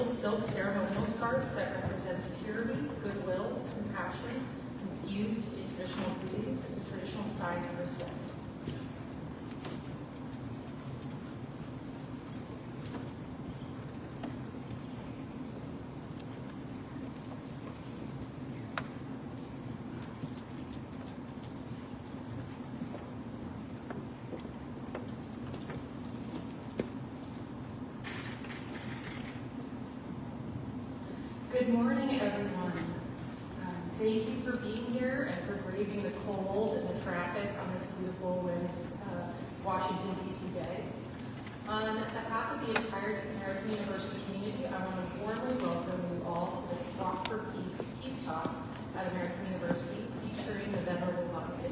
beautiful silk ceremonial scarf that represents purity, goodwill, compassion, and it's used in traditional greetings. It's a traditional sign of respect. Good morning, everyone. Thank you for being here and for braving the cold and the traffic on this beautiful Washington, D.C. day. On behalf of the entire American University community, I want to warmly welcome you all to the Walk for Peace Talk at American University, featuring the Venerable Mother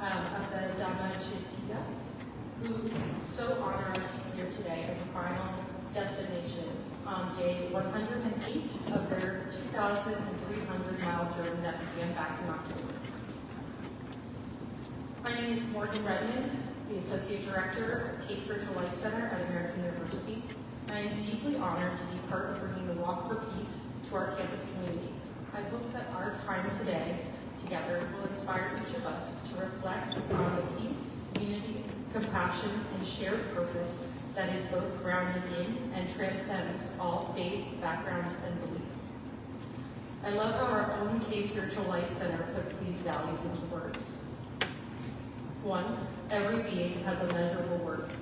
of the Dhamma Chaitya, who so honor us here today as a final destination on day 108 of their 2,300-mile journey that began back in October. My name is Morgan Redmond, the Associate Director of Case Spiritual Life Center at American University, and I am deeply honored to be part of bringing the Walk for Peace to our campus community. I hope that our time today together will inspire each of us to reflect on the peace, unity, compassion, and shared purpose that is both grounded in and transcends all faith, background, and belief. I love how our own Case Spiritual Life Center puts these values into words. 1, every being has a measurable worth.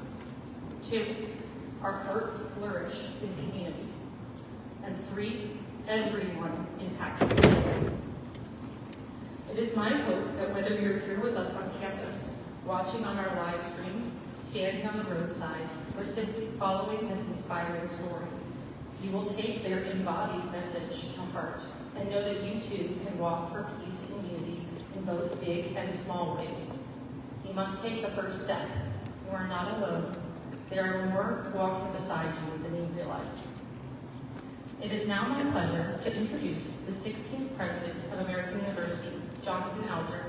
2, our hearts flourish in community. And 3, everyone impacts the world. It is my hope that whether you're here with us on campus, watching on our live stream, standing on the roadside, or simply following this inspiring story, you will take their embodied message to heart and know that you too can walk for peace and unity in both big and small ways. You must take the first step. You are not alone. There are more walking beside you than you realize. It is now my pleasure to introduce the 16th President of American University, Jonathan Alger.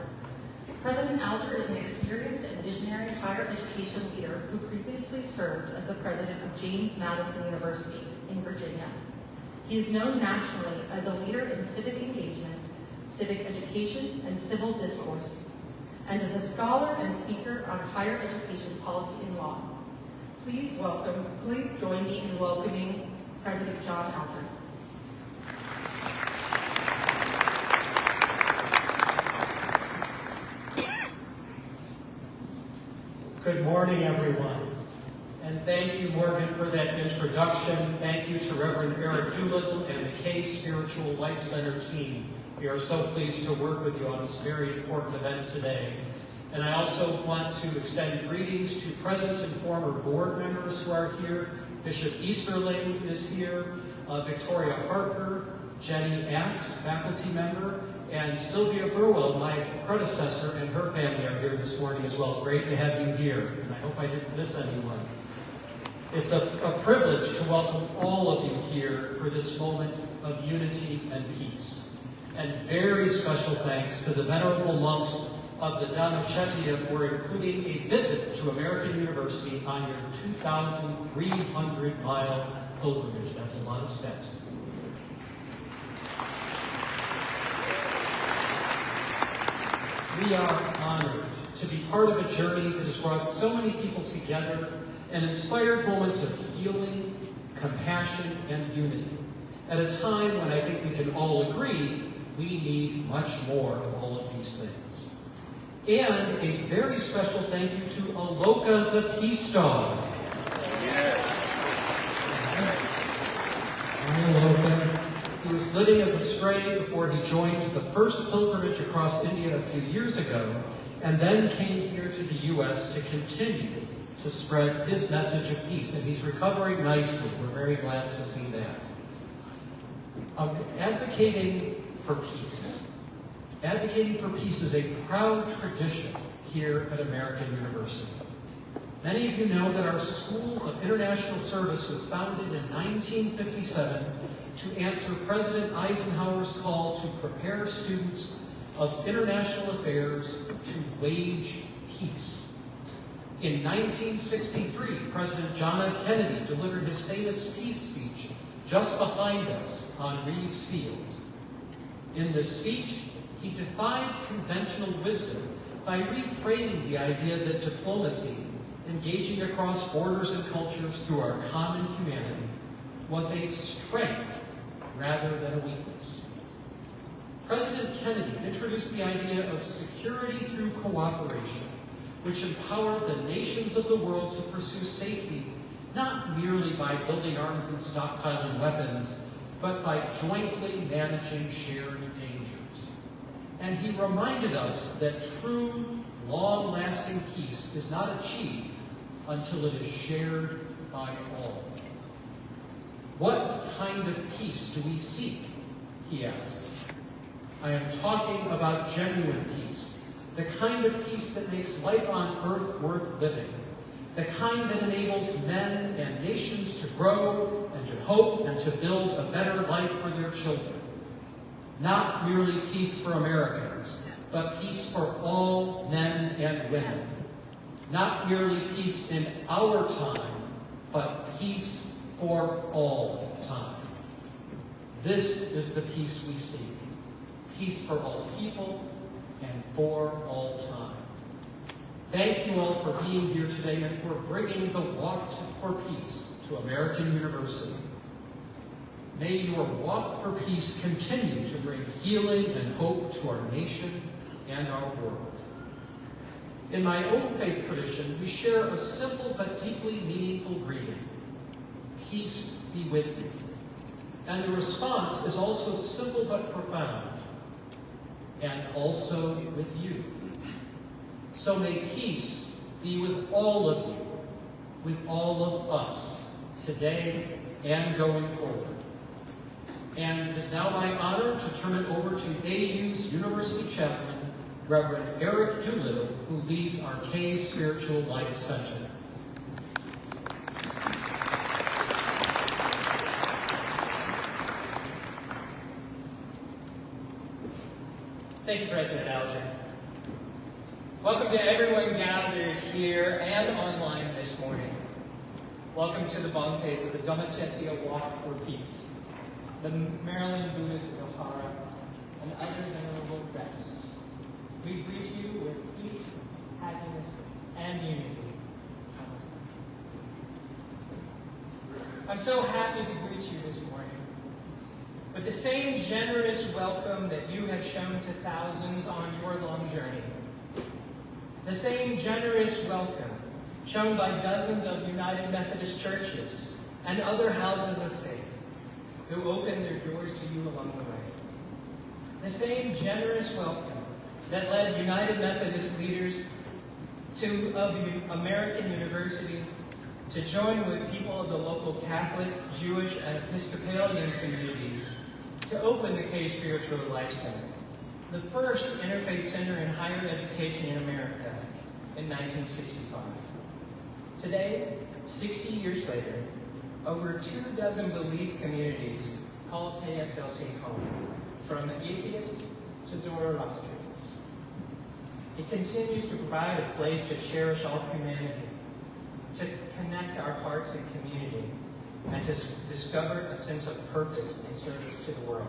President Alger is an experienced and visionary higher education leader who previously served as the president of James Madison University in Virginia. He is known nationally as a leader in civic engagement, civic education, and civil discourse, and as a scholar and speaker on higher education policy and law. Please join me in welcoming President John Alger. Good morning, everyone. And thank you, Morgan, for that introduction. Thank you to Reverend Eric Doolittle and the Case Spiritual Life Center team. We are so pleased to work with you on this very important event today. And I also want to extend greetings to present and former board members who are here. Bishop Easterling is here, Victoria Harker, Jenny Axe, faculty member, and Sylvia Burwell, my predecessor, and her family are here this morning as well. Great to have you here, and I hope I didn't miss anyone. It's a privilege to welcome all of you here for this moment of unity and peace. And very special thanks to the venerable monks of the Dhamma Chaitya for including a visit to American University on your 2,300-mile pilgrimage. That's a lot of steps. We are honored to be part of a journey that has brought so many people together and inspired moments of healing, compassion, and unity. At a time when I think we can all agree we need much more of all of these things. And a very special thank you to Aloka the Peace Dog. Hi, Aloka. He was living as a stray before he joined the first pilgrimage across India a few years ago, and then came here to the U.S. to continue to spread his message of peace. And he's recovering nicely. We're very glad to see that. Advocating for peace. Advocating for peace is a proud tradition here at American University. Many of you know that our School of International Service was founded in 1957 to answer President Eisenhower's call to prepare students of international affairs to wage peace. In 1963, President John F. Kennedy delivered his famous peace speech just behind us on Reeves Field. In this speech, he defied conventional wisdom by reframing the idea that diplomacy, engaging across borders and cultures through our common humanity, was a strength rather than a weakness. President Kennedy introduced the idea of security through cooperation, which empowered the nations of the world to pursue safety, not merely by building arms and stockpiling weapons, but by jointly managing shared dangers. And he reminded us that true, long-lasting peace is not achieved until it is shared by all. What kind of peace do we seek? He asked. I am talking about genuine peace, the kind of peace that makes life on earth worth living, the kind that enables men and nations to grow and to hope and to build a better life for their children. Not merely peace for Americans, but peace for all men and women. Not merely peace in our time, but peace for all time. This is the peace we seek. Peace for all people and for all time. Thank you all for being here today and for bringing the Walk for Peace to American University. May your Walk for Peace continue to bring healing and hope to our nation and our world. In my own faith tradition, we share a simple but deeply meaningful greeting. Peace be with you. And the response is also simple but profound. And also with you. So may peace be with all of you, with all of us, today and going forward. And it is now my honor to turn it over to AU's University Chaplain, Reverend Eric Doolittle, who leads our K Spiritual Life Center. Thank you, President Alger. Welcome to everyone gathered here and online this morning. Welcome to the Bontes of the Dhammacetia Walk for Peace, the Maryland Buddhist Vihara, and other venerable guests. We greet you with peace, happiness, and unity. I'm so happy to greet you this morning with the same generous welcome that you have shown to thousands on your long journey. The same generous welcome shown by dozens of United Methodist churches and other houses of faith who opened their doors to you along the way. The same generous welcome that led United Methodist leaders of the American University to join with people of the local Catholic, Jewish, and Episcopalian communities to open the K Spiritual Life Center, the first interfaith center in higher education in America in 1965. Today, 60 years later, over 24 belief communities call KSLC home, from atheists to Zoroastrians. It continues to provide a place to cherish all humanity, to connect our hearts and community, and to discover a sense of purpose and service to the world.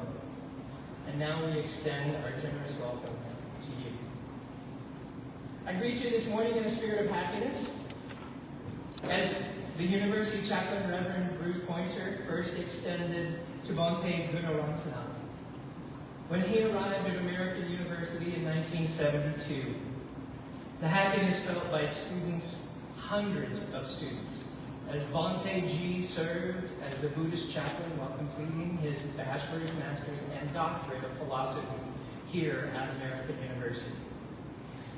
And now we extend our generous welcome to you. I greet you this morning in a spirit of happiness. As the University Chaplain, Reverend Bruce Pointer, first extended to Bhante Gunaratana when he arrived at American University in 1972. The happiness felt by students, hundreds of students, as Bhante G served as the Buddhist chaplain while completing his bachelor's, master's, and doctorate of philosophy here at American University.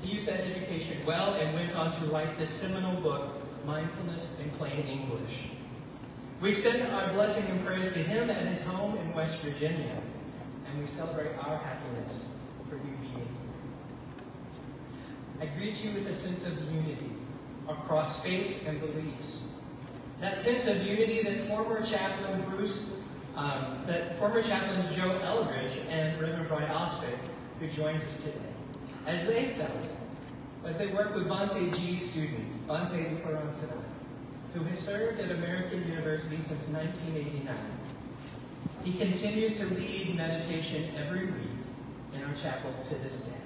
He used that education well and went on to write the seminal book, Mindfulness in Plain English. We extend our blessing and praise to him at his home in West Virginia, and we celebrate our happiness for you being here. I greet you with a sense of unity across faiths and beliefs. That sense of unity that former chaplains Joe Eldridge and Reverend Brian Ospick, who joins us today, as they felt as they work with Bhante G's student, Bhante Parantana, who has served at American University since 1989. He continues to lead meditation every week in our chapel to this day.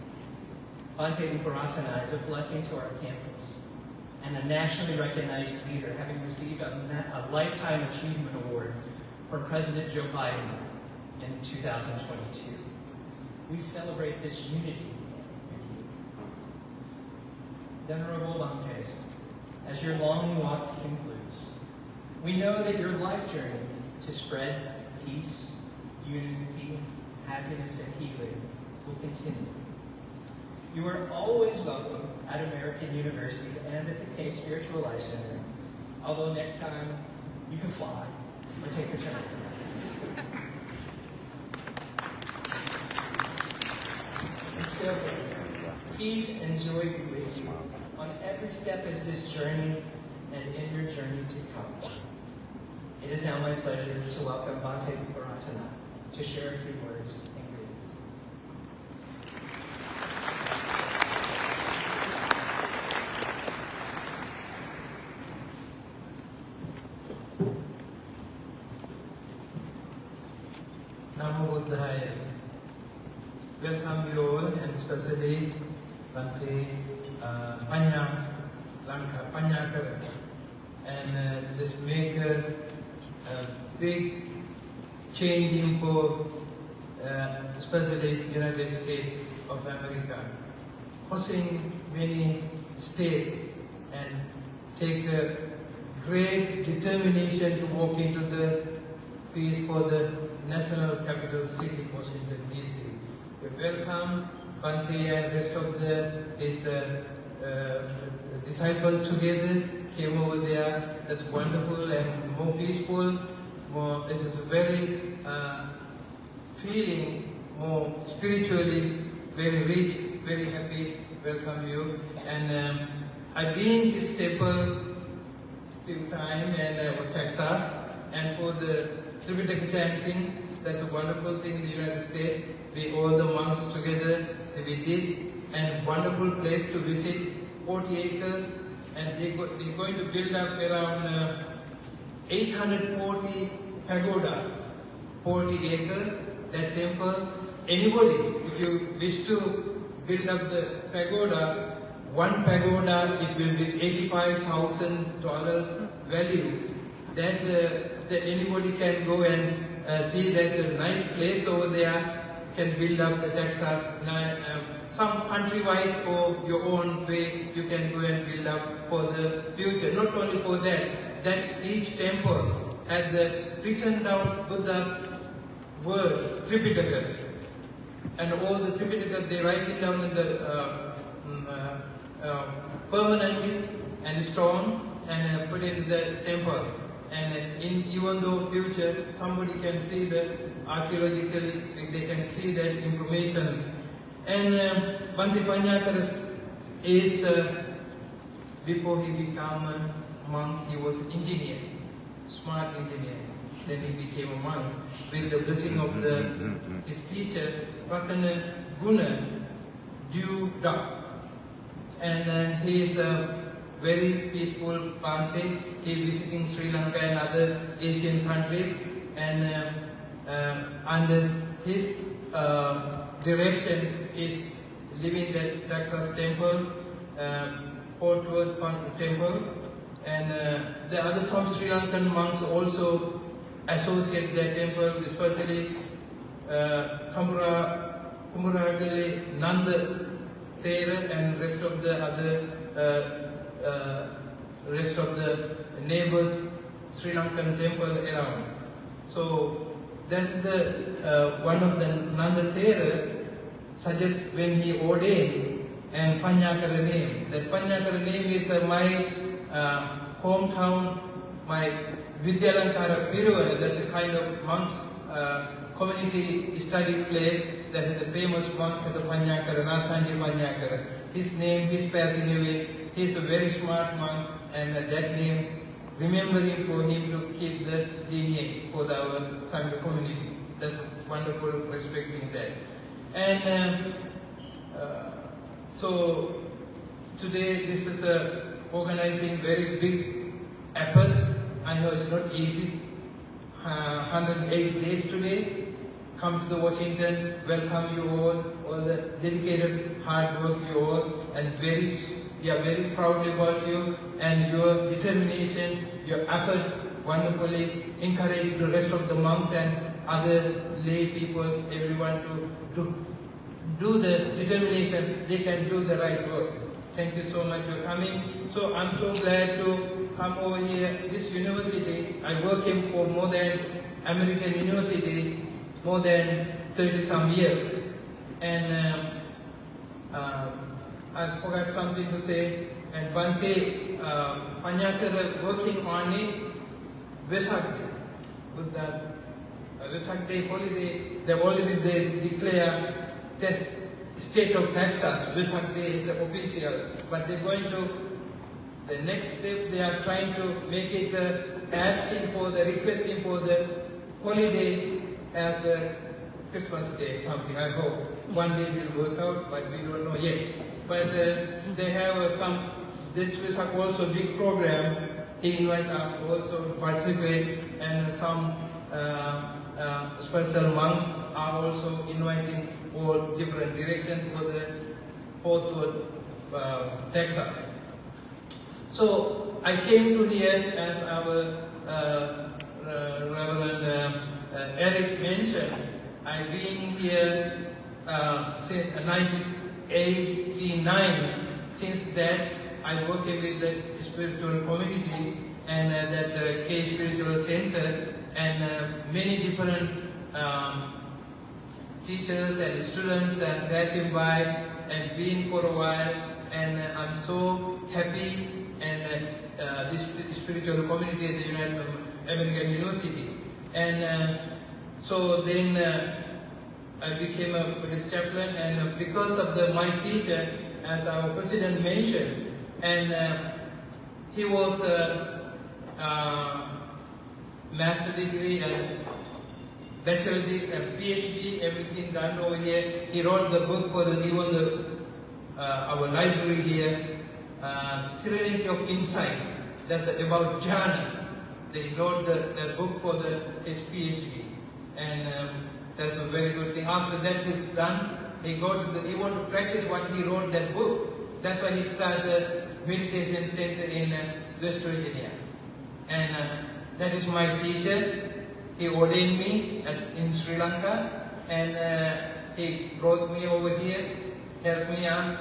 Bhante Parantana is a blessing to our campus and a nationally recognized leader, having received a Lifetime Achievement Award from President Joe Biden in 2022. We celebrate this unity with you. Venerable Bhantes, as your long walk concludes, we know that your life journey to spread peace, unity, happiness, and healing will continue. You are always welcome at American University and at the Case Spiritual Life Center, although next time you can fly or take the train. Until then, peace and joy be with you on every step as this journey and in your journey to come. It is now my pleasure to welcome Bhante Parantana to share a few words and greetings. Namo Buddhaya. Welcome you all, and especially Bhante Panyakara, and this make a big changing for especially United States of America, hosting many states and take a great determination to walk into the peace for the national capital city, Washington, D.C. We welcome Bhante and rest of his disciples together, came over there. That's wonderful and more peaceful. This is very feeling more spiritually very rich, very happy. Welcome you. And I've been this temple few times and Texas, and for the Tripitaka chanting, that's a wonderful thing in the United States. We all the monks together, we did, and wonderful place to visit, 40 acres, and we're going to build up around 840 pagodas, 40 acres, that temple. Anybody, if you wish to build up the pagoda, one pagoda, it will be $85,000 value. That anybody can go and see that nice place over there, can build up the Texas. Some country-wise or your own way, you can go and build up for the future. Not only for that each temple had the written down Buddha's word, Tripitaka. And all the Tripitaka, they write it down in the permanently and stone and put it in the temple. And even though future somebody can see that archaeologically, they can see that information. And Bhante Panyakara is, before he became a monk, he was engineer, smart engineer. Then he became a monk with the blessing of his teacher, Ratana Guna Duda. And he is a very peaceful Bhante. He visiting Sri Lanka and other Asian countries, and under his direction is living at Texas Temple, Fort Worth Temple, and the other some Sri Lankan monks also associate their temple, especially Kumuragale Nanda Thera and rest of the other rest of the neighbors Sri Lankan temple around. So that's the one of the Nanda Thera suggests when he ordained and Panyakara name. That Panyakara name is my hometown, my Vidyalankara Piruvana. That's a kind of monks community study place. That is the famous monk of the Panyakara, Nathanji Panyakara. His name, he's passing away. He's a very smart monk, and that name, remembering for him to keep the lineage for our Sangha community. That's wonderful, respecting that. And so today this is organizing very big effort. I know it's not easy. 108 days today. Come to the Washington, welcome you all the dedicated hard work you all, and we are very proud about you and your determination, your effort wonderfully encourage the rest of the monks and other lay peoples, everyone to do the determination, they can do the right work. Thank you so much for coming. So I'm so glad to come over here. This university, I work in for more than American University, more than 30 some years. And I forgot something to say. And Bante Panyakara working on it, Vesak Day. With the Vesak Day holiday, they declare the state of Texas. Vesak Day is official, but they're going to, the next step they are trying to make it requesting for the holiday as a Christmas Day, something. I hope one day it will work out, but we don't know yet. But they have this Vesak also big program. He invites us also to participate, and some special monks are also inviting all different directions for the Fort Texas. So I came to here as our Reverend Eric mentioned. I've been here since 1989. Since that, I work with the spiritual community and that K Spiritual Center, and many different teachers and students and passing by and been for a while, and I'm so happy and this spiritual community at the United American University. And so then I became a Buddhist chaplain, and because of my teacher, as our president mentioned, and he was master degree and bachelor degree and PhD, everything done over here. He wrote the book for our library here, Serenity of Insight. That's about jhana. They wrote the book for his PhD, and that's a very good thing. After that is done, he wanted to practice what he wrote that book. That's why he started the meditation center in West Virginia, and that is my teacher. He ordained me in Sri Lanka, and he brought me over here, helped me out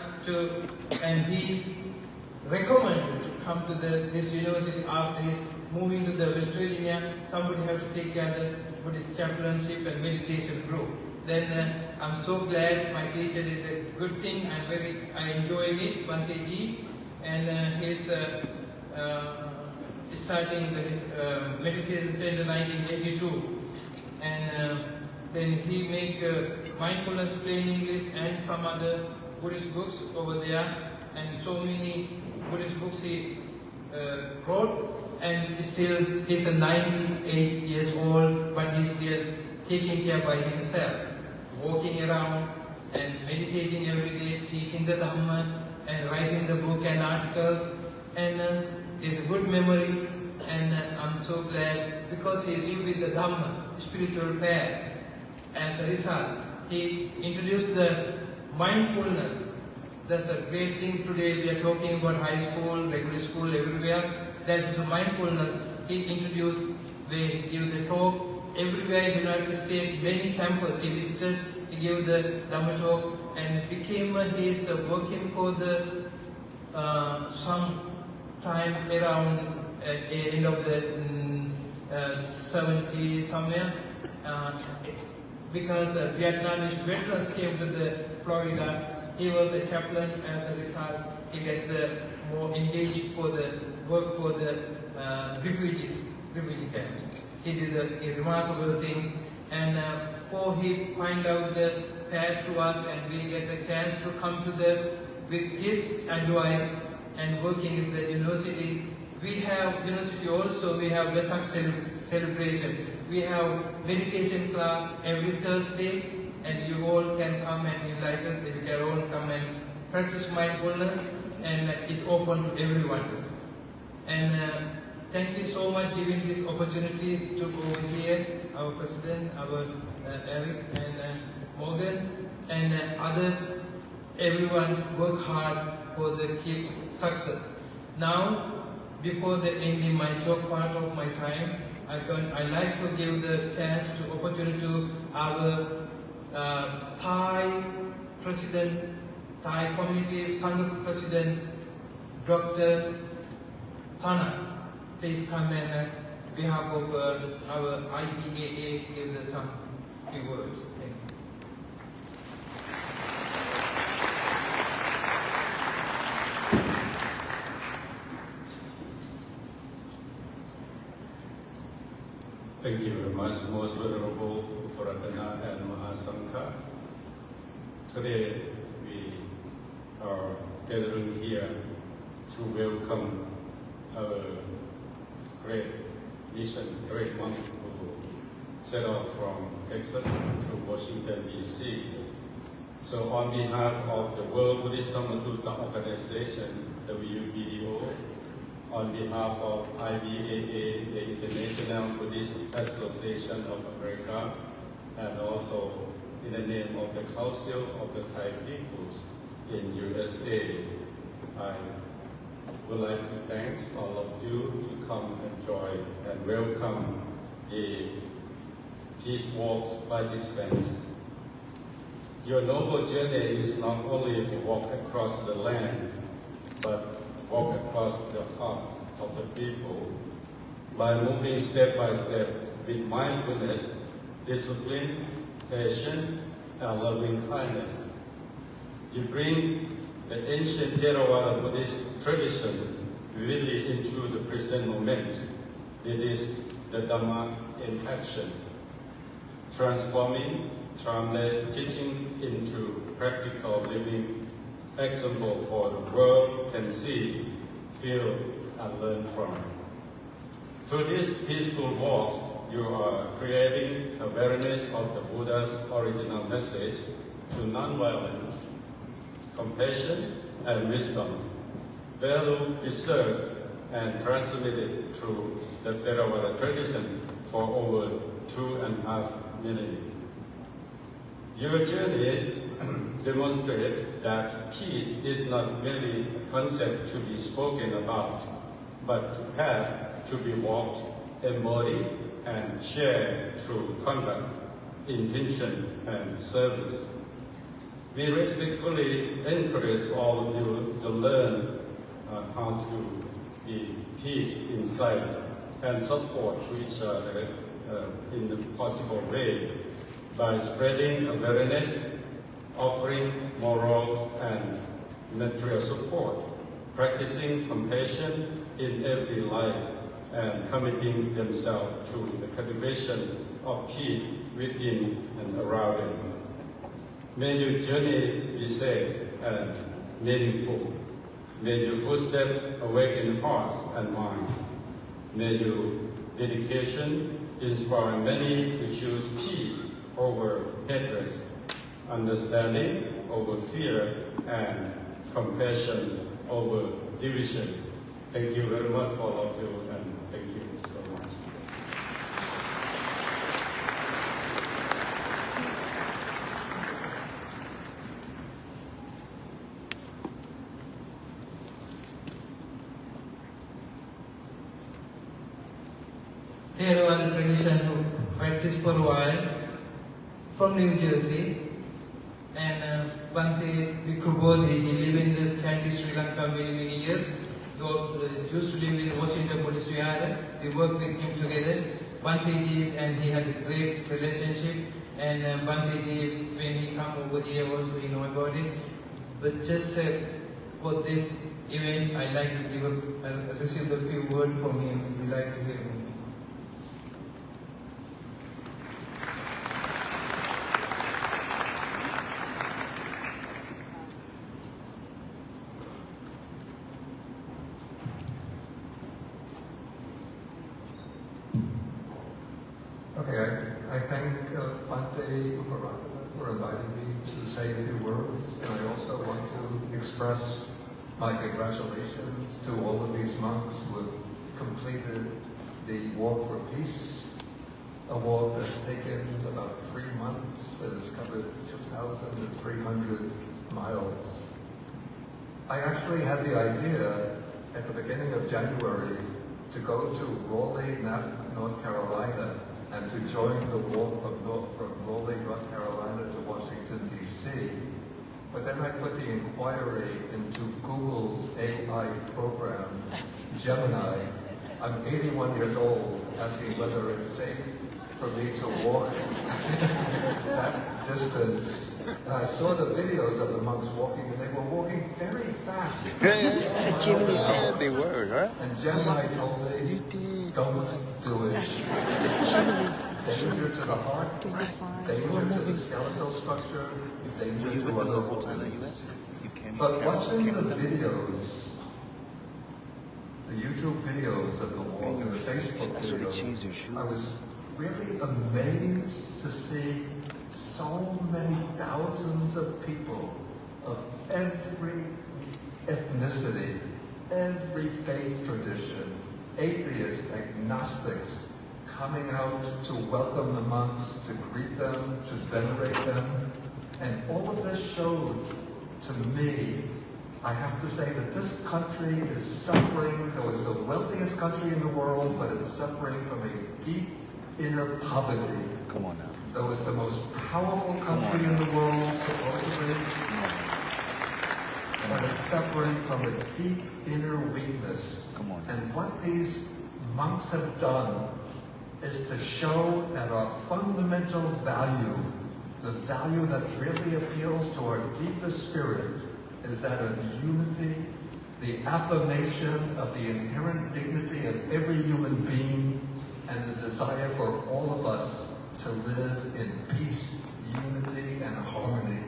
and he recommended to come to this university after his moving to the West Virginia. Somebody had to take care of the Buddhist chaplainship and meditation group. Then I'm so glad my teacher did a good thing. I enjoyed it, Bante Ji, and he's starting his meditation center in 1982, and then he make mindfulness plain English and some other Buddhist books over there, and so many Buddhist books he wrote, and he's 98 years old, but he's still taking care by himself, walking around and meditating every day, teaching the Dhamma and writing the book and articles, and he has a good memory, and I'm so glad because he lived with the Dhamma, spiritual path. As a result, he introduced the mindfulness. That's a great thing today. We are talking about high school, regular school, everywhere. That's the mindfulness. He introduced, they give the talk everywhere in the United States, many campuses he visited. He gave the Dhamma talk, and became he's working for the some time around end of the 70s somewhere, because Vietnamese veterans came to the Florida. He was a chaplain. As a result, he get more engaged for the work for the refugee camps. He did a remarkable things, and he find out the path to us, and we get a chance to come to with his advice and working in the university. We have university also. We have Vesak celebration. We have meditation class every Thursday, and you all can come and enlighten. You can all come and practice mindfulness. and it's open to everyone. And thank you so much giving this opportunity to go over here, our president, our Eric and Morgan, and everyone work hard for the keep success. Now, before the ending my talk part of my time, I like to give the chance to opportunity to our Thai President, Thai Community Sangha President, Dr. Thana. Please come and behalf of our IBAA give us some few words. Thank you. Thank you very much, Most Venerable Puratana and Mahasankha. Today we are gathering here to welcome our great mission, great monk who set off from Texas to Washington, D.C. So on behalf of the World Buddhist Dhammaduta Organization, WBDO, on behalf of IBAA, the International Buddhist Association of America, and also in the name of the Council of the Thai Peoples in USA, I would like to thank all of you to come and join and welcome the Peace Walk participants. Your noble journey is not only to walk across the land, but walk across the heart of the people by moving step by step with mindfulness, discipline, patience, and loving kindness. You bring the ancient Theravada Buddhist tradition really into the present moment. It is the Dhamma in action, transforming timeless teaching into practical living example for the world can see, feel, and learn from. Through these peaceful walks, you are creating awareness of the Buddha's original message to non-violence, compassion, and wisdom, value preserved and transmitted through the Theravada tradition for over 2.5 millennia. Your journeys demonstrate that peace is not merely a concept to be spoken about, but to have to be walked, embodied, and shared through conduct, intention, and service. We respectfully encourage all of you to learn how to be peace inside and support to each other in the possible way by spreading awareness, offering moral and material support, practicing compassion in every life, and committing themselves to the cultivation of peace within and around them. May your journey be safe and meaningful. May your footsteps awaken hearts and minds. May your dedication inspire many to choose peace over hatred, understanding over fear, and compassion over division. Thank you very much for all of you, and thank you so much. Theravada tradition who practiced for a while from New Jersey, and Bhante Bhikkhu Bodhi, he lived in the Changi, Sri Lanka many years. He used to live in Washington Buddhist Vihara. We worked with him together. Bhante Ji, and he had a great relationship. And Bhante Ji, when he come over here also, we know about it. But just for this event, I like to give receive a few words from him. We like to hear him. Okay, I thank Bhante Uparatana for inviting me to say a few words, and I also want to express my congratulations to all of these monks who have completed the Walk for Peace, a walk that's taken about 3 months and has covered 2,300 miles. I actually had the idea at the beginning of January to go to Raleigh, North Carolina, and to join the walk from Raleigh, North Carolina to Washington, D.C. But then I put the inquiry into Google's AI program, Gemini. I'm 81 years old, asking whether it's safe for me to walk that distance. And I saw the videos of the monks walking, and they were walking very fast. Yeah, they were, right? And Gemini told me, don't do it. Danger to the heart, danger to the skeletal structure, danger Were you to with them other the whole time in the organs. U.S.? You came But Carol watching came the with them? videos, the YouTube videos of the walk and the Facebook That's why they changed their videos, shoes. I was really amazed to see so many thousands of people of every ethnicity, every faith tradition, atheists, agnostics, coming out to welcome the monks, to greet them, to venerate them. And all of this showed to me, I have to say that this country is suffering, though it's the wealthiest country in the world, but it's suffering from a deep inner poverty. Come on now. Though it's the most powerful country in the world, supposedly, Come on now. but it's suffering from a deep inner weakness. Come on. And what these monks have done is to show that our fundamental value, the value that really appeals to our deepest spirit, is that of unity, the affirmation of the inherent dignity of every human being, and the desire for all of us to live in peace, unity, and harmony.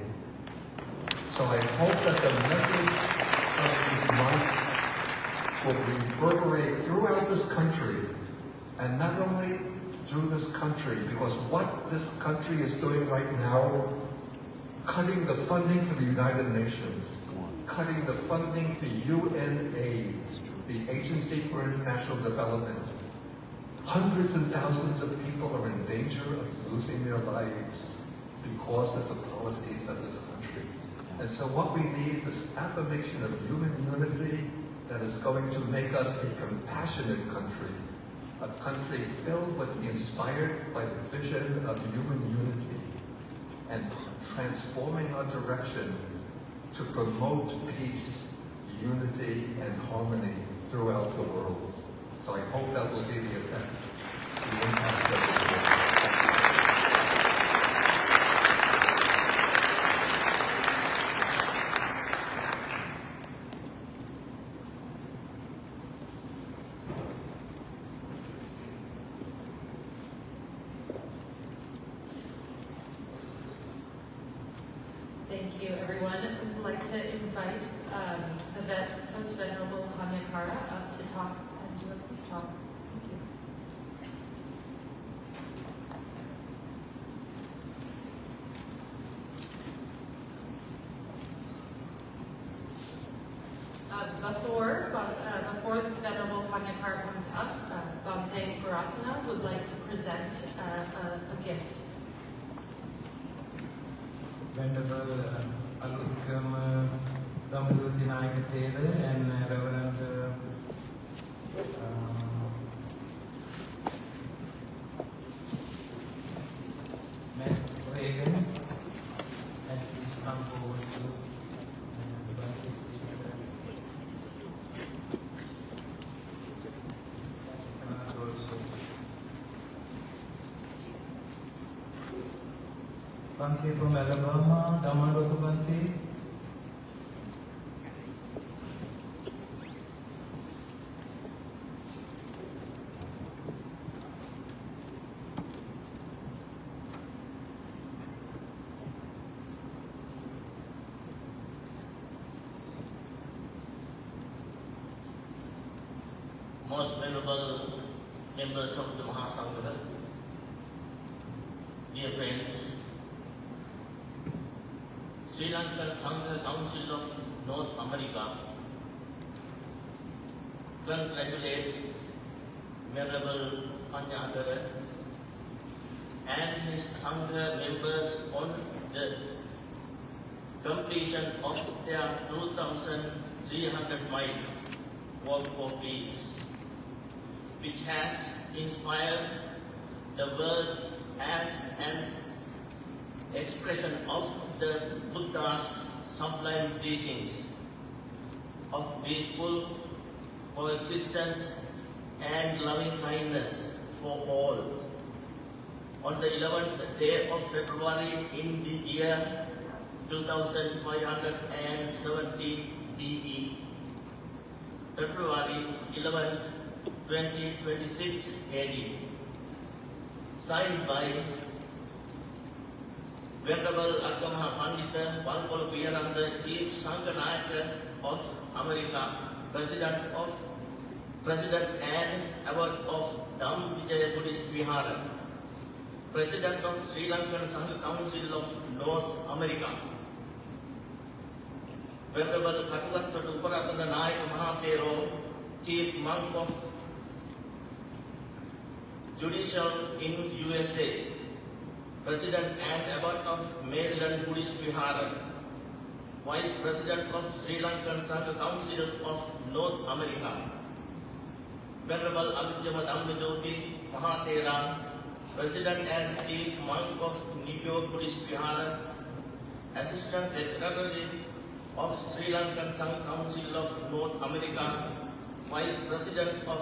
So I hope that the message of these monks will reverberate throughout this country, and not only through this country, because what this country is doing right now, cutting the funding for the United Nations, cutting the funding for UNAID, the Agency for International Development. Hundreds and thousands of people are in danger of losing their lives because of the policies of this country. And so what we need is affirmation of human unity that is going to make us a compassionate country, a country filled with the inspired by the vision of human unity, and transforming our direction to promote peace, unity, and harmony throughout the world. So I hope that will be the effect, the impact of this work. Thank you, everyone. I'd like to invite the Most Venerable Hanyakara up to talk and do a peace talk. Thank you. Before the Venerable Hanyakara comes up, Bhante Guratana would like to present a gift. Venerable Alukam Ramaduti Nayak Taylor and Reverend Matt Reagan, and please come forward to Bhante from Alabama, Damaroto Bhante. Most venerable members of the Mahasangha, dear friends, Sri Lankan Sangha Council of North America congratulate Venerable Panyadara and his Sangha members on the completion of their 2,300-mile walk for peace, which has inspired the world as an expression of the Buddha's sublime teachings of peaceful coexistence and loving kindness for all. On the 11th day of February in the year 2570 BE, February 11th, 2026 AD, signed by Venerable Agamaha Pandita Walpolo Piyananda, Chief Sangha of America, President and Abbot of Dham Vijaya Buddhist Vihara, President of Sri Lankan Sangha Council of North America, Venerable Katulasthota Uparatana Nayaka Mahathero, Chief Monk of Judicial in USA, President and Abbot of Maryland Buddhist Vihara, Vice President of Sri Lankan Sangha Council of North America, Venerable Abhijama Dhammajoti Mahathera, President and Chief Monk of New York Buddhist Vihara, Assistant Secretary of Sri Lankan Sangha Council of North America, Vice President of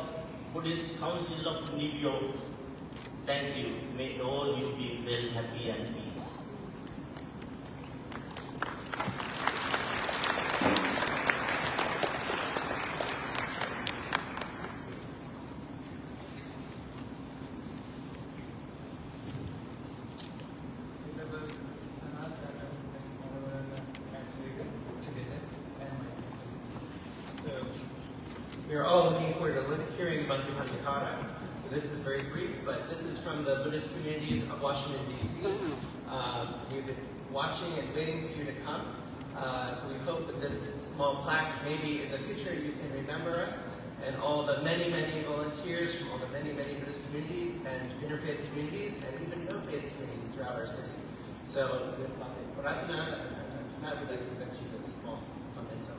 Buddhist Council of New York. Thank you. May all you be well, happy and peace. We are all looking forward to hearing about the Nikara. So this is very brief, but this is from the Buddhist communities of Washington, D.C. We've been watching and waiting for you to come. So we hope that this small plaque, maybe in the future you can remember us and all the many, many volunteers from all the many, many Buddhist communities and interfaith communities and even no-faith communities throughout our city. So with Pratana, tonight we'd like to present you this small memento.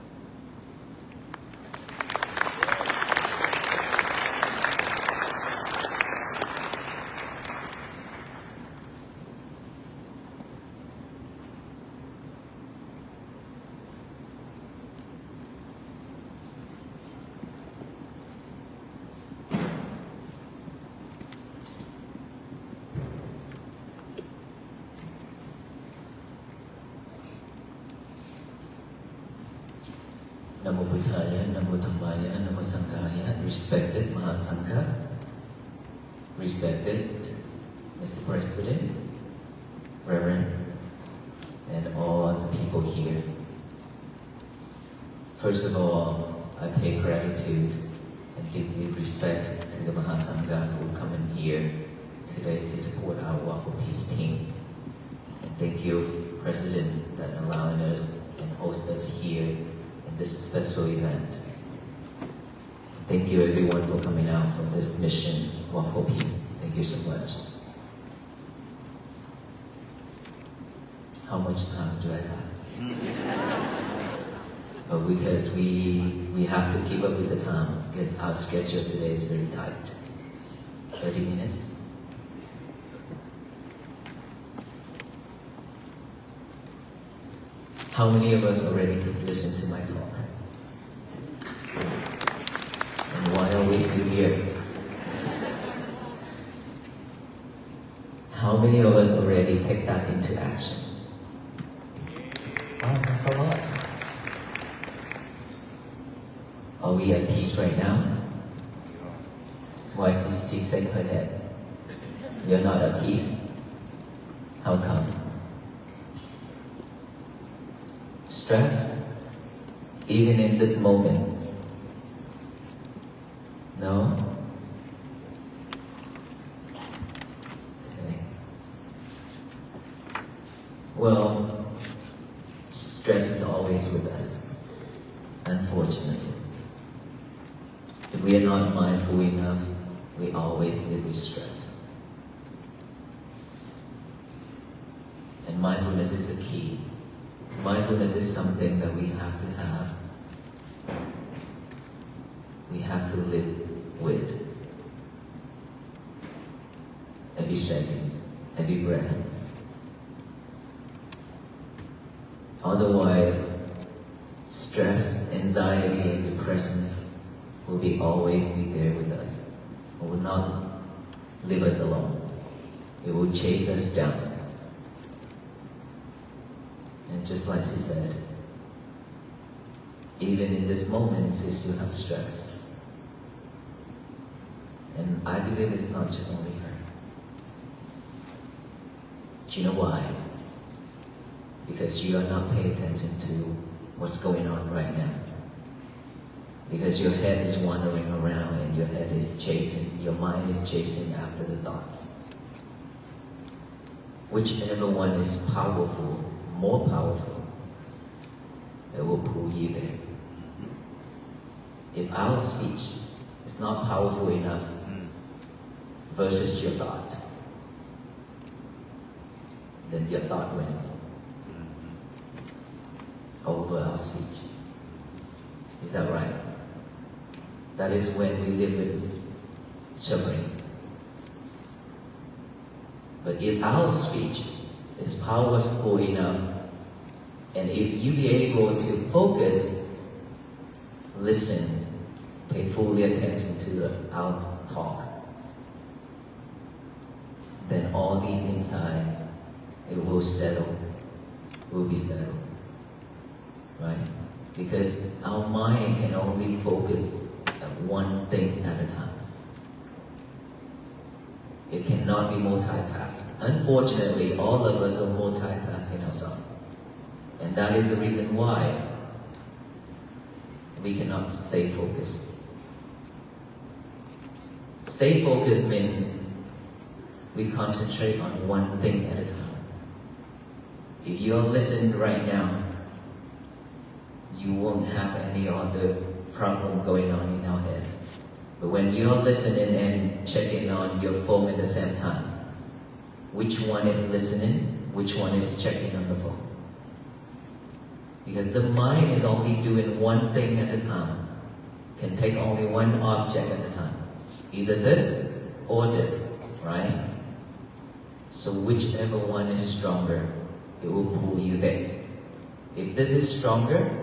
Namo Buddhaya, Namo Dhammaya, Namo Sanghaya, respected Mahasangha, respected Mr. President, Reverend, and all the people here. First of all, I pay gratitude and give you respect to the Mahasangha who come in here today to support our Walk for Peace team. And thank you, President, that allowing us and host us here in this special event. Thank you everyone for coming out for this mission, Walk for Peace. Thank you so much. How much time do I have? But because we have to keep up with the time, because our schedule today is very tight. 30 minutes? How many of us already listened to my talk? And why are we still here? How many of us already take that into action? Wow, that's a lot. Are we at peace right now? That's why she said her head. You're not at peace. How come? Stress? Even in this moment? No? Okay. Well, stress is always with us, unfortunately. The When we are not mindful enough, we always live with stress. And mindfulness is the key. Mindfulness is something that we have to have. We have to live with. Every second, every breath. Otherwise, stress, anxiety, and depressions will always be there with us. It will not leave us alone. It will chase us down. And just like she said, even in this moment, we still have stress. And I believe it's not just only her. Do you know why? Because you are not paying attention to what's going on right now. Because your head is wandering around and your head is chasing, your mind is chasing after the thoughts. Whichever one is powerful, more powerful, it will pull you there. If our speech is not powerful enough versus your thought, then your thought wins over our speech. Is that right? That is when we live with suffering. But if our speech is powerful enough, and if you be able to focus, listen, pay fully attention to our talk, then all these inside, it will settle, will be settled, right? Because our mind can only focus at one thing at a time. It cannot be multitasked. Unfortunately, all of us are multitasking ourselves. And that is the reason why we cannot stay focused. Stay focused means we concentrate on one thing at a time. If you are listening right now, you won't have any other problem going on in our head. But when you're listening and checking on your phone at the same time, which one is listening, which one is checking on the phone? Because the mind is only doing one thing at a time, can take only one object at a time. Either this or this, right? So whichever one is stronger, it will pull you there. If this is stronger,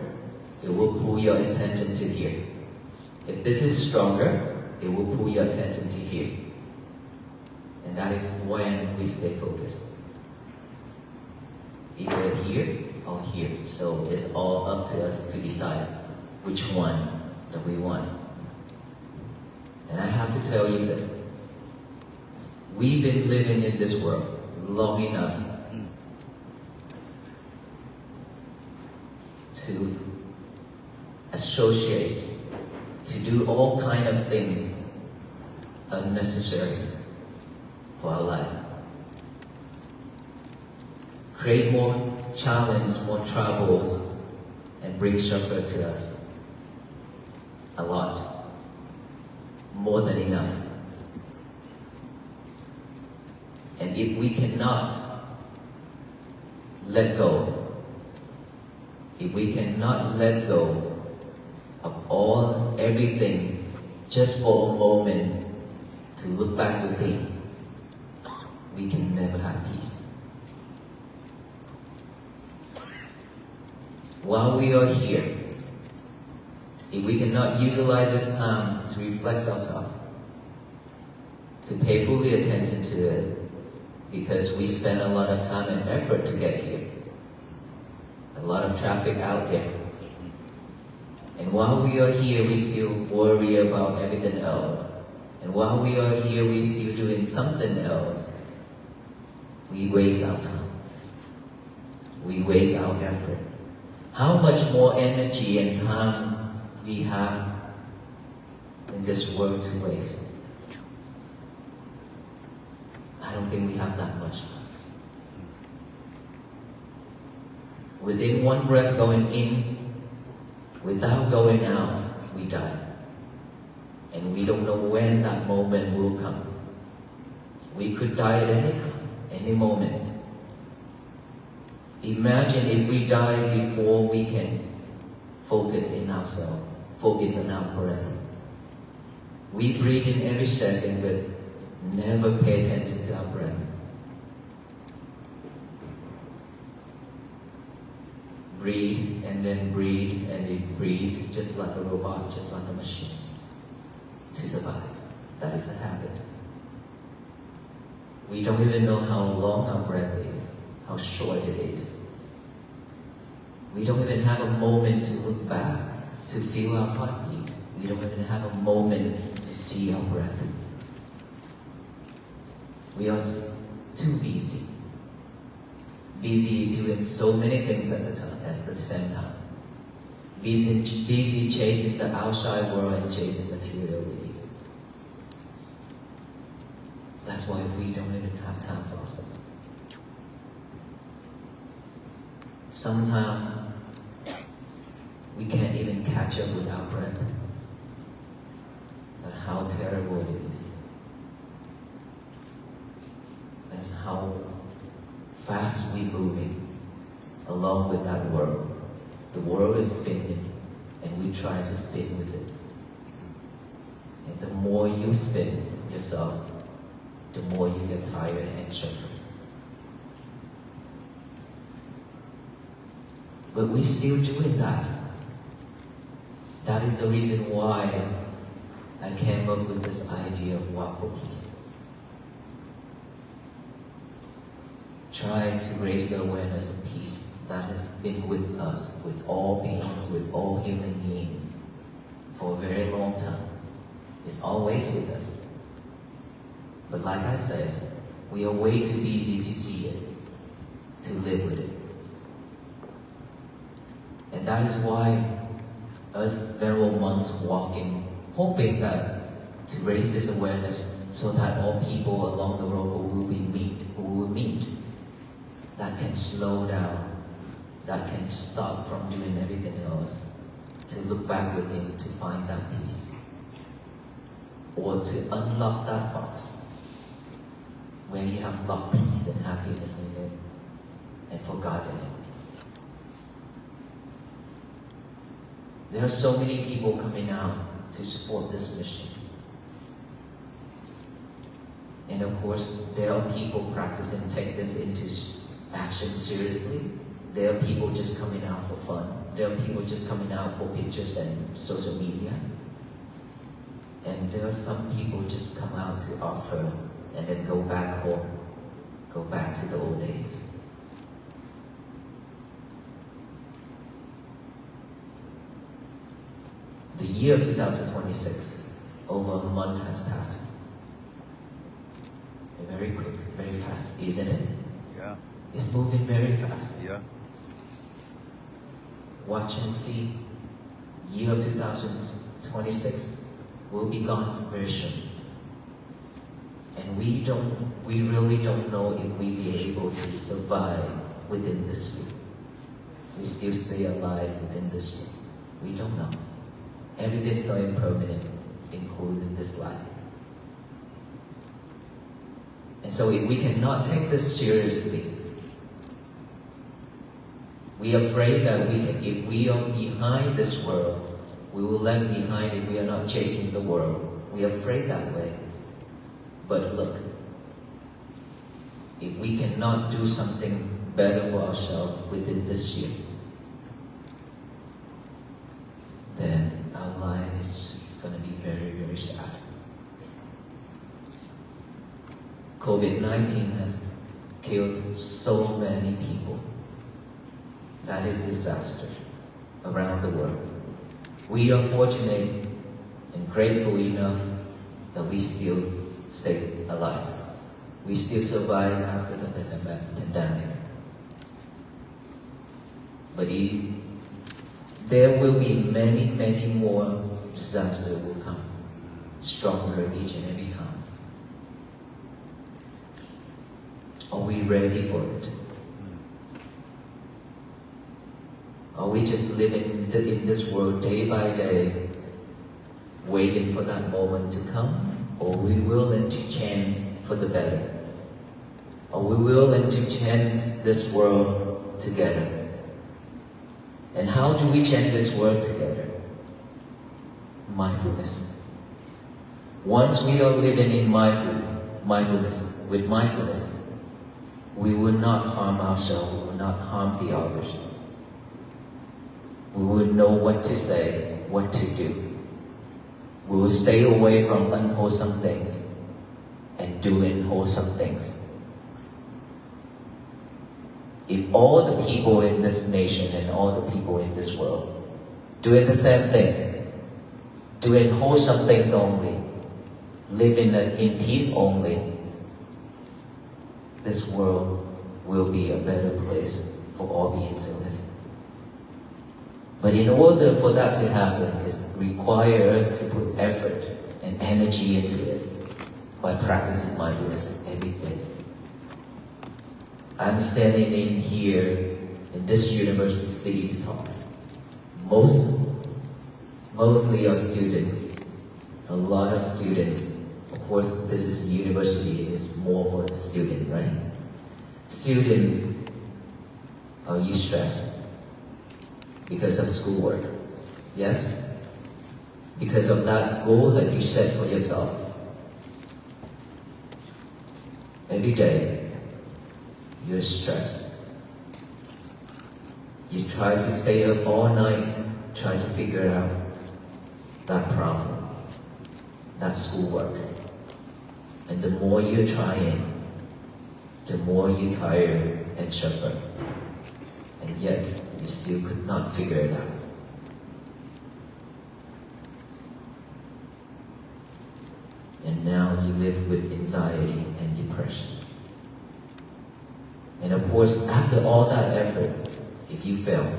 it will pull your attention to here. If this is stronger, it will pull your attention to here. And that is when we stay focused. Either here or here. So it's all up to us to decide which one that we want. And I have to tell you this. We've been living in this world long enough to associate, to do all kind of things unnecessary for our life. Create more challenge, more troubles, and bring suffer to us. A lot. More than enough. And if we cannot let go, if we cannot let go of everything just for a moment to look back within, we can never have peace. While we are here, if we cannot utilize this time to reflect ourselves, to pay fully attention to it, because we spend a lot of time and effort to get here, a lot of traffic out there. And while we are here, we still worry about everything else. And while we are here, we still doing something else. We waste our time. We waste our effort. How much more energy and time we have in this world to waste? I don't think we have that much time. Within one breath going in, without going out, we die. And we don't know when that moment will come. We could die at any time, any moment. Imagine if we die before we can focus in ourselves, focus on our breath. We breathe in every second, but never pay attention to our breath. Breathe and then breathe and then breathe, just like a robot, just like a machine, to survive. That is a habit. We don't even know how long our breath is, how short it is. We don't even have a moment to look back, to feel our heartbeat. We don't even have a moment to see our breath. We are too busy. Busy doing so many things at the same time. Busy chasing the outside world and chasing material release. That's why we don't even have time for ourselves. Sometimes we can't even catch up with our breath. But how terrible it is. That's how fast we're moving along with that world. The world is spinning and we try to spin with it. And the more you spin yourself, the more you get tired and suffer. But we're still doing that. That is the reason why I came up with this idea of Walk for Peace. Try to raise the awareness of peace that has been with us, with all beings, with all human beings, for a very long time. It's always with us. But like I said, we are way too busy to see it, to live with it. And that is why us Venerable monks walking, hoping that to raise this awareness so that all people along the road who will meet, that can slow down, that can stop from doing everything else, to look back within to find that peace, or to unlock that box where you have locked peace and happiness in it and forgotten it. There are so many people coming out to support this mission. And of course, there are people practicing take this into action seriously. There are people just coming out for fun. There are people just coming out for pictures and social media. And there are some people just come out to offer and then go back home, go back to the old days. The year of 2026, over a month has passed. Very quick, very fast, isn't it? Yeah. It's moving very fast. Yeah. Watch and see. Year of 2026 will be gone very soon. And we really don't know if we'll be able to survive within this year. We still stay alive within this year. We don't know. Everything's so impermanent, including this life. And so if we cannot take this seriously, we are afraid that if we are behind this world, we will lag behind if we are not chasing the world. We are afraid that way. But look, if we cannot do something better for ourselves within this year, then our life is just going to be very, very sad. COVID-19 has killed so many people. That is disaster around the world. We are fortunate and grateful enough that we still stay alive. We still survive after the pandemic. But there will be many, many more disasters will come, stronger each and every time. Are we ready for it? Are we just living in this world day by day, waiting for that moment to come, or we willing to change for the better? Are we willing to change this world together? And how do we change this world together? Mindfulness. Once we are living in mindfulness, we will not harm ourselves, we will not harm the others. We will know what to say, what to do. We will stay away from unwholesome things and doing wholesome things. If all the people in this nation and all the people in this world doing the same thing, doing wholesome things only, living in peace only, this world will be a better place for all beings to live. But in order for that to happen, it requires us to put effort and energy into it by practicing mindfulness every day. I'm standing in here in this university to talk. Mostly are students, a lot of students. Of course, this is a university, it's more for the student, right? Students, are you stressed? Because of schoolwork? Yes? Because of that goal that you set for yourself? Every day, you're stressed. You try to stay up all night, try to figure out that problem, that schoolwork. And the more you're trying, the more you tire and suffer. And yet, you still could not figure it out. And now you live with anxiety and depression. And of course, after all that effort, if you fail,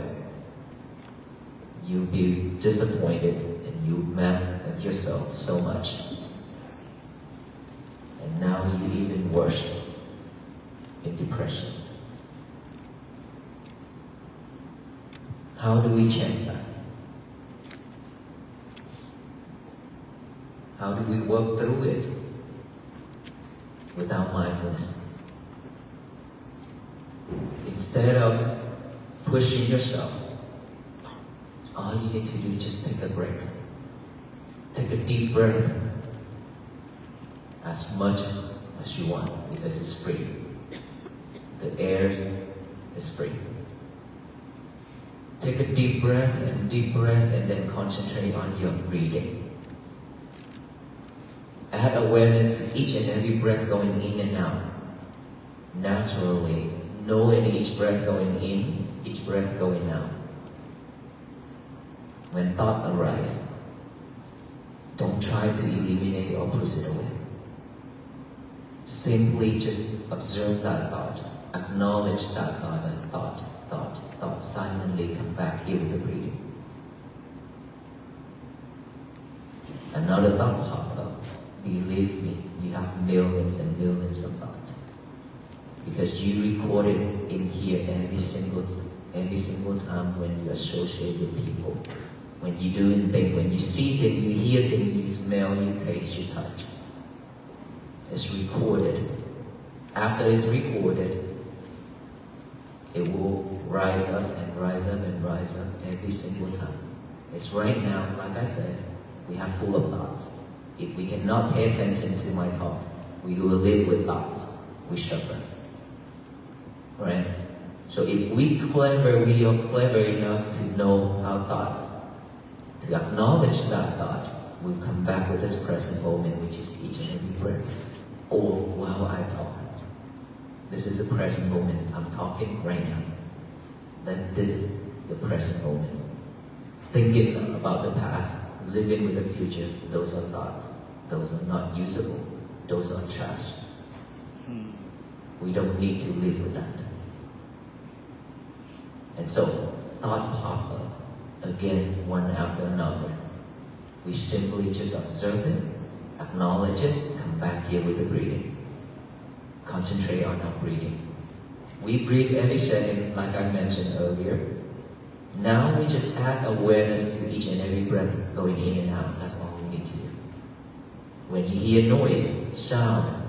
you'll be disappointed and you mad at yourself so much. And now you're even worse in depression. How do we change that? How do we work through it without mindfulness? Instead of pushing yourself, all you need to do is just take a break. Take a deep breath as much as you want because it's free. The air is free. Take a deep breath and then concentrate on your breathing. Add awareness to each and every breath going in and out. Naturally, knowing each breath going in, each breath going out. When thought arises, don't try to eliminate or push it away. Simply just observe that thought. Acknowledge that thought as thought. Silently come back here with the breathing. Another thought pop up. Believe me, you have millions and millions of thoughts. Because you record it in here every single time when you associate with people. When you do things, when you see things, you hear things, you smell, you taste, you touch. It's recorded. After it's recorded, it will rise up and rise up and rise up every single time. It's right now, like I said, we have full of thoughts. If we cannot pay attention to my talk, we will live with thoughts. We suffer. Right? So if we are clever enough to know our thoughts, to acknowledge that thought, we'll come back with this present moment, which is each and every breath. Or while I talk. This is the present moment. I'm talking right now. Then this is the present moment. Thinking about the past, living with the future, those are thoughts. Those are not usable. Those are trash. We don't need to live with that. And so, thought pop up again, one after another. We simply just observe it, acknowledge it, come back here with the breathing. Concentrate on our breathing. We breathe every second, like I mentioned earlier. Now we just add awareness to each and every breath going in and out. That's all we need coming to you. When you hear noise, sound,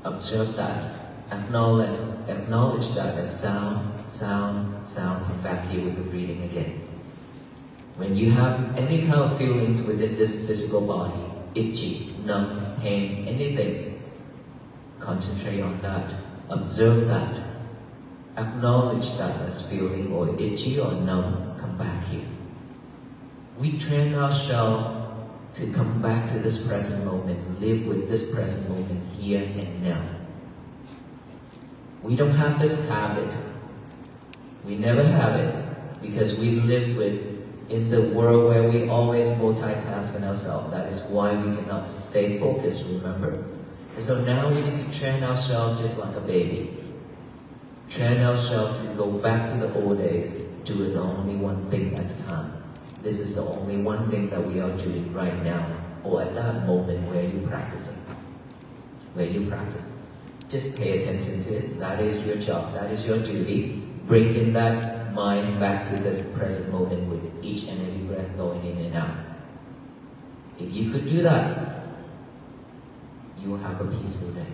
observe that. Acknowledge that as sound, come back here with the breathing again. When you have any kind of feelings within this physical body, itchy, numb, pain, anything, concentrate on that. Observe that. Acknowledge that as feeling or itchy or numb, come back here. We train ourselves to come back to this present moment, live with this present moment here and now. We don't have this habit. We never have it because we live in the world where we always multitask on ourselves. That is why we cannot stay focused, remember? And so now we need to train ourselves just like a baby. Train ourselves to go back to the old days, doing only one thing at a time. This is the only one thing that we are doing right now, or at that moment where you practice it. Just pay attention to it. That is your job. That is your duty. Bringing that mind back to this present moment with each and every breath going in and out. If you could do that, you will have a peaceful day.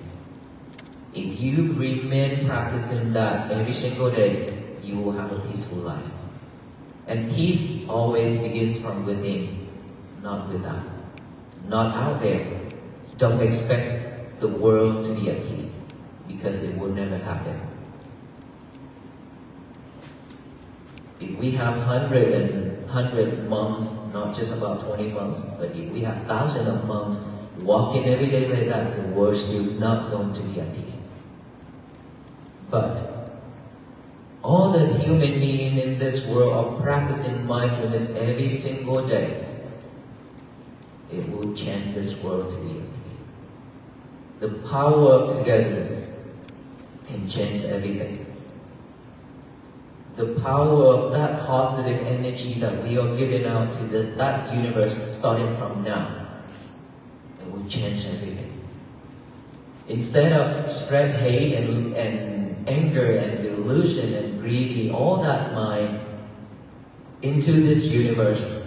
If you remain practicing that every single day, you will have a peaceful life. And peace always begins from within, not without. Not out there. Don't expect the world to be at peace, because it will never happen. If we have 100 monks, not just about 20 monks, but if we have thousands of monks walking every day like that, the world still not going to be at peace. But all the human beings in this world are practicing mindfulness every single day. It will change this world to be at peace. The power of togetherness can change everything. The power of that positive energy that we are giving out to that universe starting from now, it will change everything. Instead of spread hate and anger and delusion and greedy, all that mind into this universe,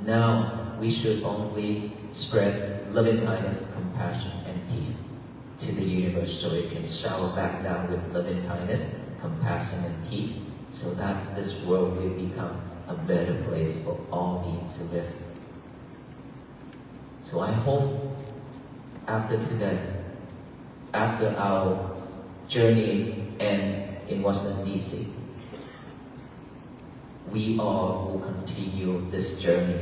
now we should only spread loving kindness, compassion, and peace to the universe so it can shower back down with loving kindness, compassion, and peace, so that this world will become a better place for all beings to live. So I hope after today, after our journey ends in Washington, D.C., we all will continue this journey.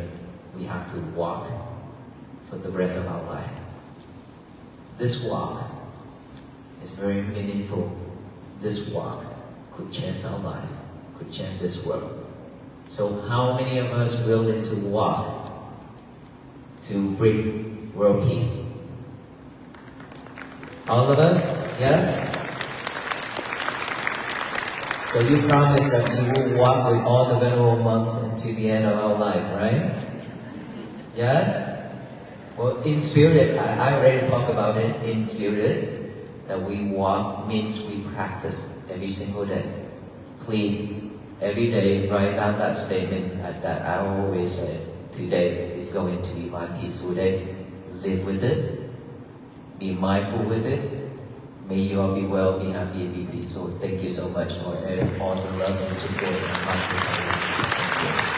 We have to walk for the rest of our life. This walk is very meaningful. This walk could change our life, could change this world. So how many of us willing to walk to bring world peace? All of us? Yes? So you promise that you will walk with all the venerable monks until the end of our life, right? Yes? Well, in spirit, I already talked about it. In spirit, that we walk means we practice every single day. Please, every day, write down that statement that I always say. Today is going to be my peaceful day. Live with it. Be mindful with it. May you all be well, be happy, and be peaceful. Thank you so much for all the love and support and hospitality. Thank you.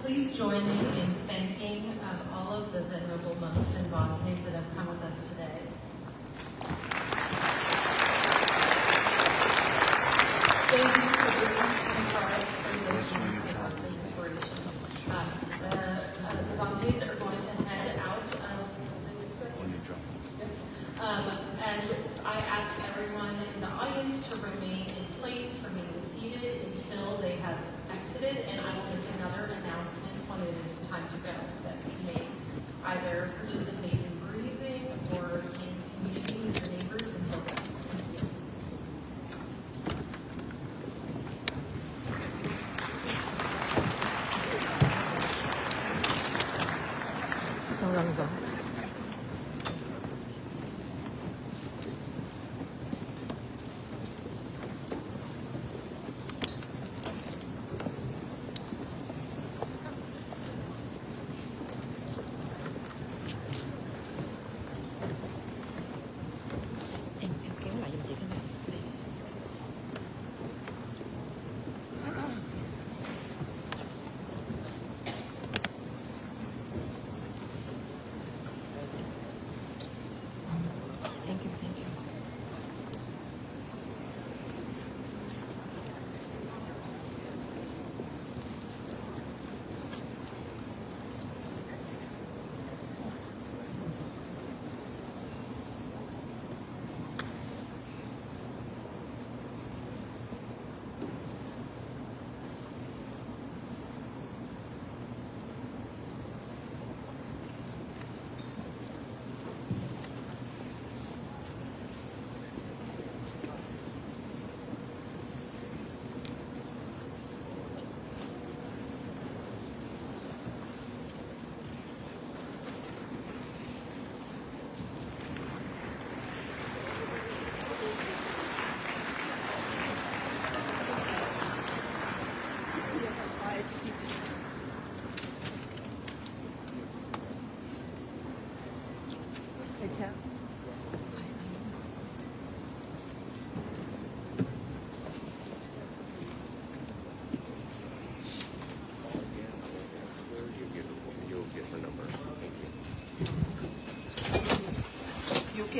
Please join me in thanking all of the venerable monks and bhaktis that have come with us today. Thank you for listening to my part, for listening to my and inspiration. The bhaktis are going to head out. And I ask everyone in the audience to remain in place, remain seated until they have exited, and I will make another announcement when it is time to go. That you may either participate in breathing or in communicating with your neighbors until then. Thank you. Isang langga.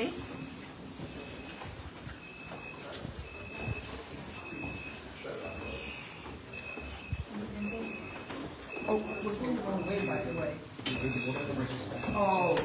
Okay. Oh, we're going the wrong way, by the way. Oh.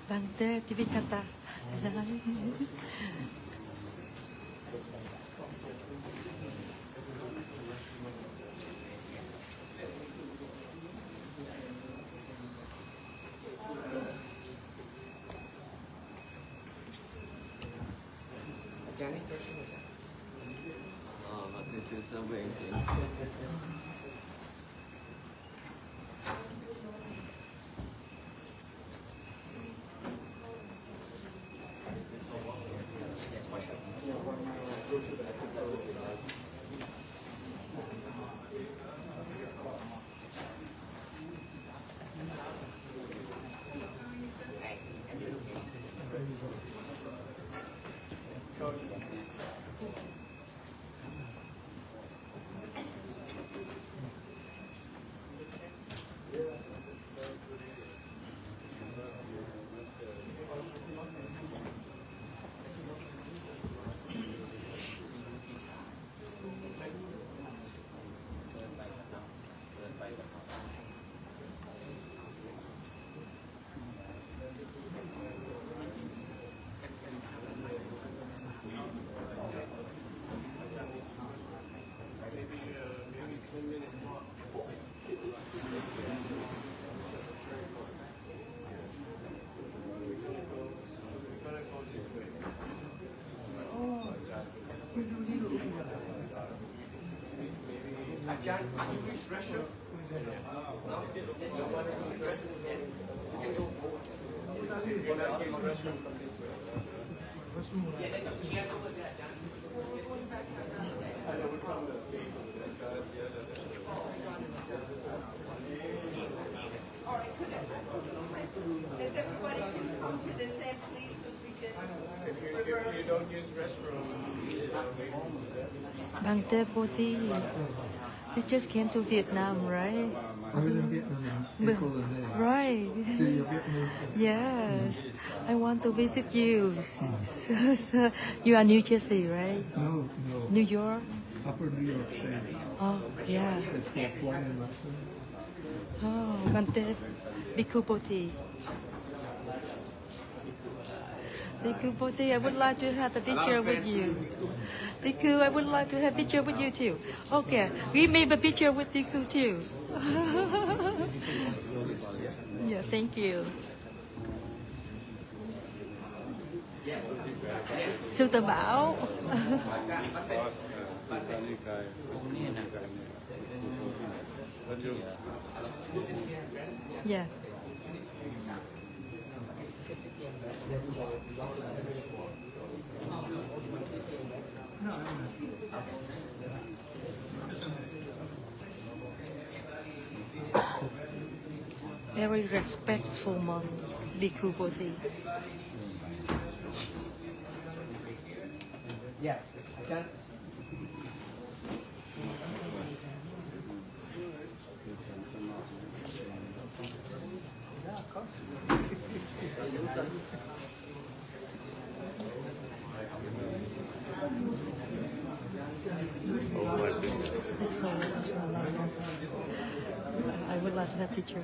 Bante Tivikata. Oh, this is amazing. If everybody can come to this end, please, so we can. If you don't use restroom, Bante Bodhi, you just came to Vietnam, right? I was in Vietnam in April and May. Right. You're Vietnamese. Yes. I want to visit you. So, you are New Jersey, right? No, no. New York? Upper New York State. Oh, yeah. It's called Flying Lesson. Oh, Bante Bhikkhu Bodhi. Bhikkhu Bodhi, I would like to have a picture with you. Bhikkhu, I would like to have a picture with you too. Okay, give me the picture with Bhikkhu too. Yeah, thank you. Sư Tử Bảo. Yeah. Very respectful monk, Bhikkhu Bodhi. yeah, I can. Yeah, of course. It's so much. I would like to have picture.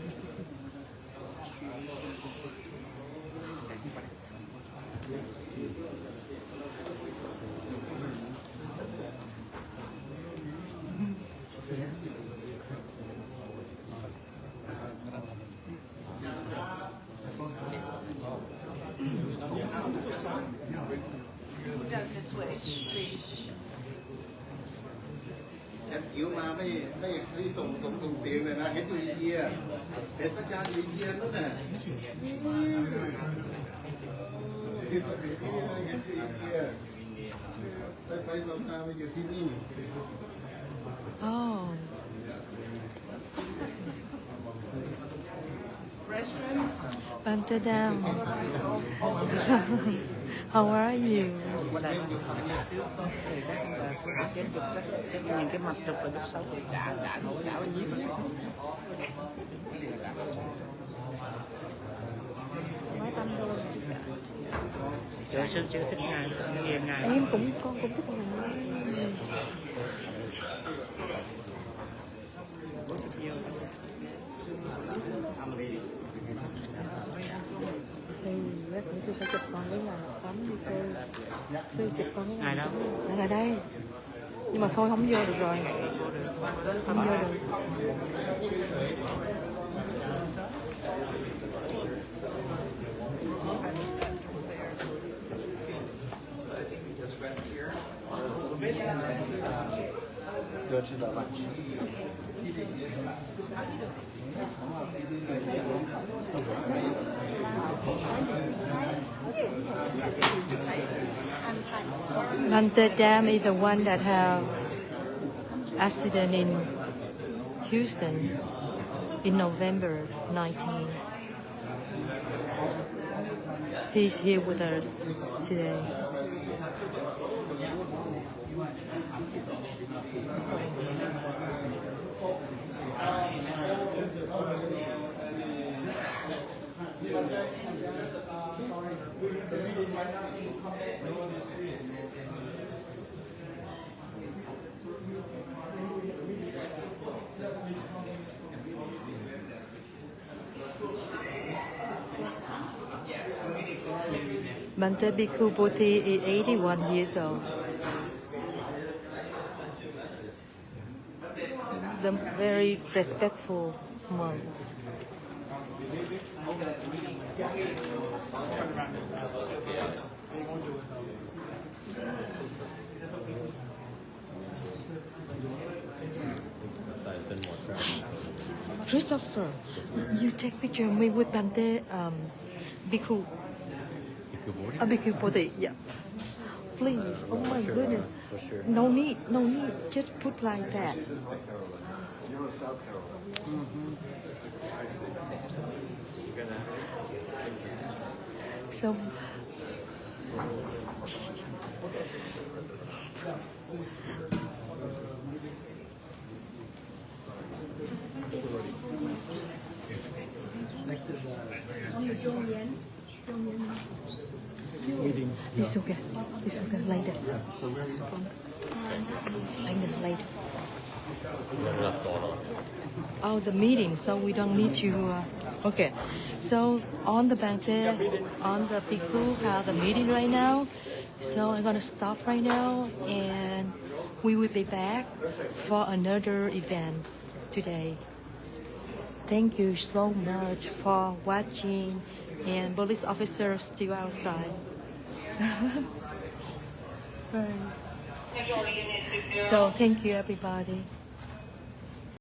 Down this way, please. แคปคิวมาไม่ส่งเสียงเลยนะเห็นอยู่อินเดียเห็นประจานอยู่อินเดียนั่นน่ะเห็นอยู่อินเดียไปมาไปอยู่ที่นี่ Oh. Restrooms? Amsterdam. How are you? Nhìn cái mặt chụp là biết xấu. Chả bao nhiêu. Mấy trăm đô. Sư chưa thích ngài, nghe ngài. Em con cũng thích ngài. Sư cũng sư phải chụp con với ngài tắm đi sư chụp con với ngài đâu ngài đây nhưng mà xôi không vô được rồi không vô được. Go to the lunch. Amsterdam is the one that have accident in Houston in November 19. He's here with us today. Bhante Bhikkhu Bodhi is 81 years old. The very respectful monks. Christopher, you take picture of me with Bhante Bhikkhu. Bhikkhu Bodhi, yeah. Please, oh my goodness. For sure. No need, just put like that. You're in South Carolina. So, it's okay. It's okay. Later. Later. Oh, the meeting. So we don't need to. Okay. So on the Bhante, on the Bhikkhu, have the meeting right now. So I'm gonna stop right now, and we will be back for another event today. Thank you so much for watching, and police officer still outside. Right. So thank you everybody.